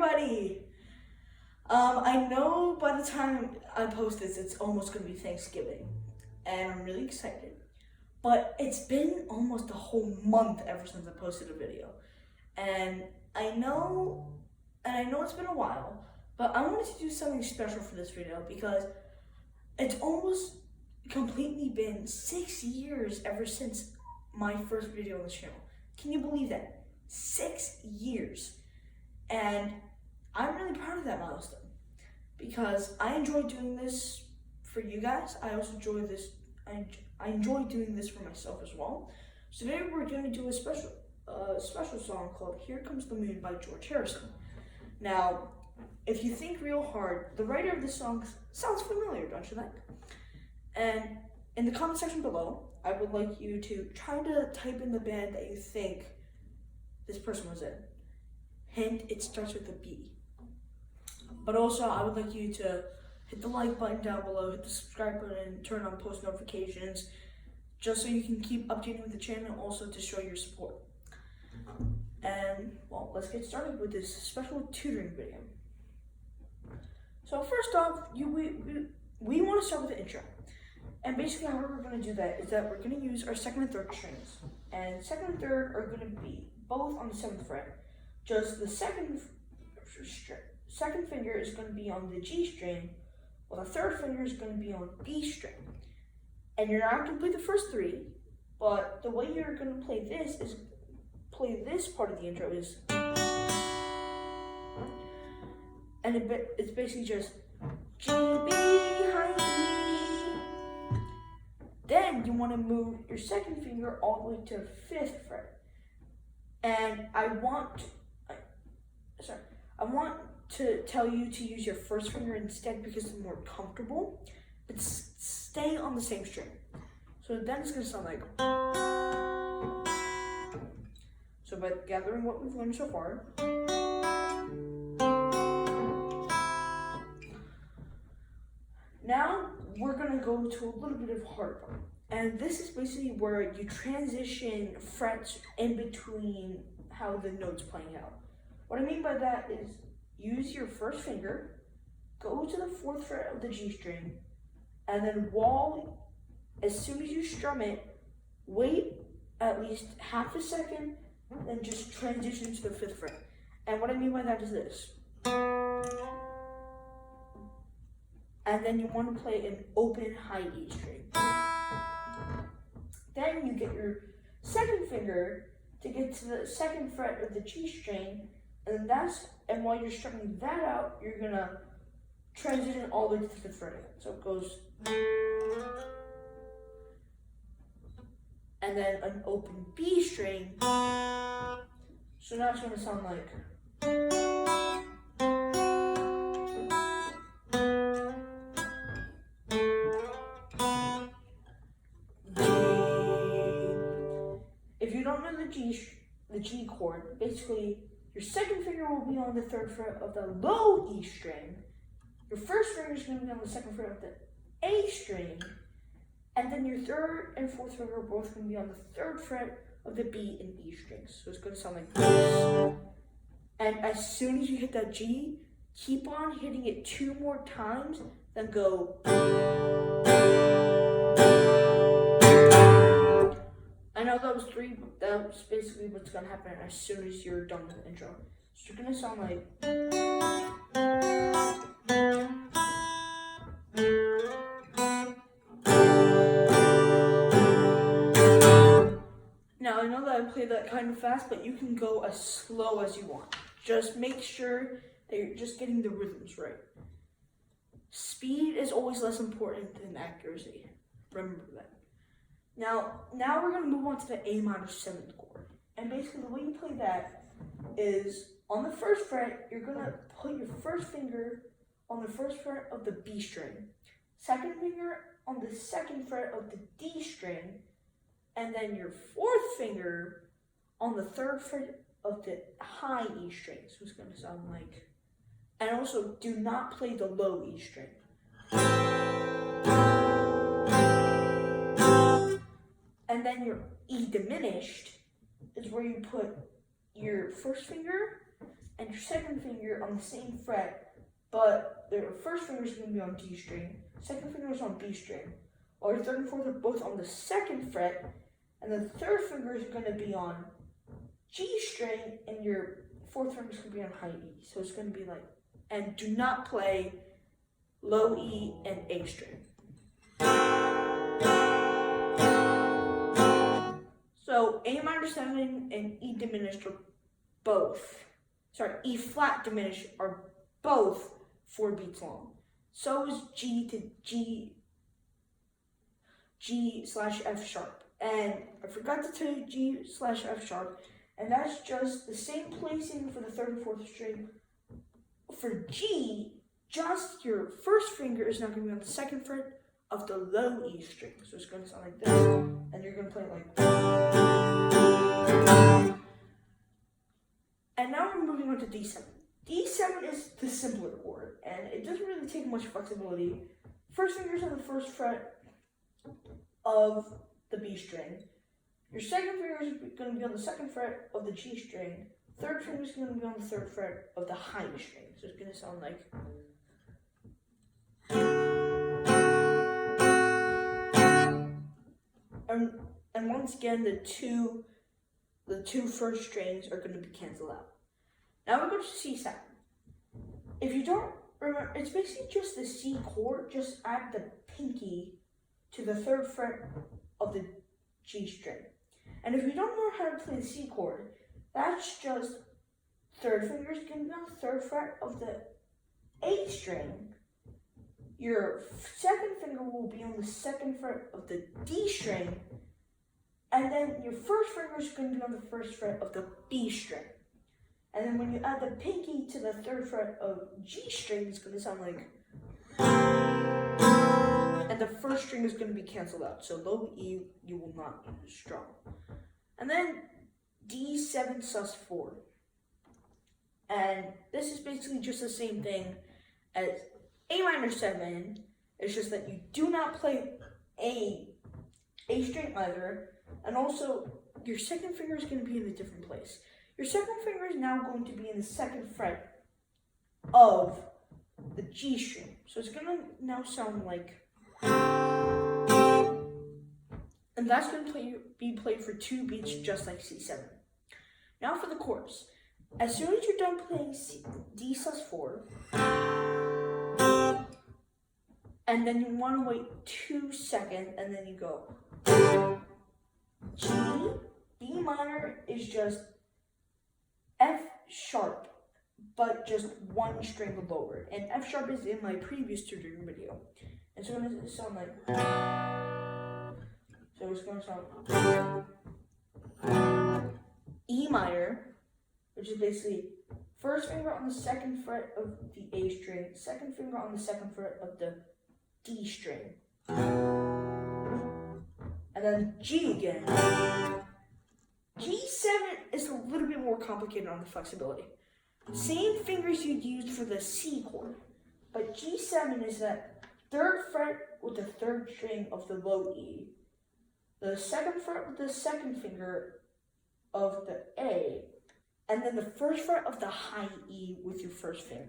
everybody! I know by the time I post this, it's almost going to be Thanksgiving, and I'm really excited. But it's been almost a whole month ever since I posted a video, and I know it's been a while, but I wanted to do something special for this video because it's almost completely been 6 years ever since my first video on this channel. Can you believe that? 6 years. And I'm really proud of that milestone because I enjoy doing this for you guys. I also enjoy this. I enjoy doing this for myself as well. So today we're going to do a special song called "Here Comes the Moon" by George Harrison. Now, if you think real hard, the writer of this song sounds familiar, don't you think? And in the comment section below, I would like you to try to type in the band that you think this person was in. Hint, it starts with a B. But also, I would like you to hit the like button down below, hit the subscribe button, turn on post notifications, just so you can keep updating with the channel, also to show your support. And, well, let's get started with this special tutoring video. So first off, we want to start with the intro. And basically how we're going to do that is that we're going to use our second and third strings. And second and third are going to be both on the 7th fret. Just the second finger is going to be on the G string, while the third finger is going to be on B string. And you're not going to play the first three, but the way you're going to play this is play this part of the intro is, and it's basically just G, B, high E. Then you want to move your second finger all the way to 5th fret. And I want to tell you to use your first finger instead because it's more comfortable, but stay on the same string. So then it's going to sound like. So by gathering what we've learned so far, now we're going to go to a little bit of hard part. And this is basically where you transition frets in between how the note's playing out. What I mean by that is use your first finger, go to the 4th fret of the G string, and then as soon as you strum it, wait at least half a second, then just transition to the 5th fret. And what I mean by that is this. And then you want to play an open high E string. Then you get your second finger to get to the 2nd fret of the G string, and while you're strumming that out, you're gonna transition all the way to the 5th fret again. So it goes, and then an open B string. So now it's gonna sound like. If you don't know the G chord, basically your second finger will be on the 3rd fret of the low E string. Your first finger is going to be on the 2nd fret of the A string, and then your 3rd and 4th finger are both going to be on the 3rd fret of the B and E strings. So it's going to sound like this. And as soon as you hit that G, keep on hitting it 2 more times, then go. I know that was 3, but that's basically what's going to happen as soon as you're done with the intro. So you're going to sound like. Now, I know that I played that kind of fast, but you can go as slow as you want. Just make sure that you're just getting the rhythms right. Speed is always less important than accuracy. Remember that. Now we're going to move on to the A minor 7th chord. And basically the way you play that is on the 1st fret, you're going to put your first finger on the 1st fret of the B string, second finger on the 2nd fret of the D string, and then your 4th finger on the 3rd fret of the high E string. So it's going to sound like, and also do not play the low E string. And then your E diminished is where you put your first finger and your second finger on the same fret, but the first finger is going to be on D string, second finger is on B string, while your third and fourth are both on the second fret, and the third finger is going to be on G string, and your fourth finger is going to be on high E. So it's going to be like, and do not play low E and A string. So A minor 7 and E diminished are both, E flat diminished are both 4 beats long. So is G to G/F sharp. And I forgot to tell you G/F sharp, and that's just the same placing for the third and fourth string. For G, just your first finger is now going to be on the second fret of the low E string. So it's going to sound like this, and you're going to play it like this. And now we're moving on to D7. D7 is the simpler chord, and it doesn't really take much flexibility. First finger is on the first fret of the B string. Your second finger is going to be on the second fret of the G string. Third finger is going to be on the third fret of the high string. So it's going to sound like. And once again, the two first strings are going to be canceled out. Now we go to C7. If you don't remember, it's basically just the C chord. Just add the pinky to the third fret of the G string. And if you don't know how to play the C chord, that's just third finger is going to be on the third fret of the A string. Your second finger will be on the second fret of the D string. And then your first finger is going to be on the first fret of the B string. And then when you add the pinky to the third fret of G string, it's going to sound like. And the first string is going to be canceled out. So low E, you will not use strong. And then D7 sus4. And this is basically just the same thing as A minor 7. It's just that you do not play A string either. And also, your second finger is going to be in a different place. Your second finger is now going to be in the second fret of the G string. So it's going to now sound like. And that's going to be played for 2 beats just like C7. Now for the chorus. As soon as you're done playing D sus4, and then you want to wait 2 seconds, and then you go G, B minor is just F sharp, but just 1 string lower. And F sharp is in my previous tutoring video. And so it's going to sound like. So it's going to sound E minor, which is basically first finger on the second fret of the A string, second finger on the second fret of the D string. And then G again. G7 is a little bit more complicated on the flexibility. Same fingers you'd use for the C chord, but G7 is that third fret with the third string of the low E, the second fret with the second finger of the A, and then the first fret of the high E with your first finger.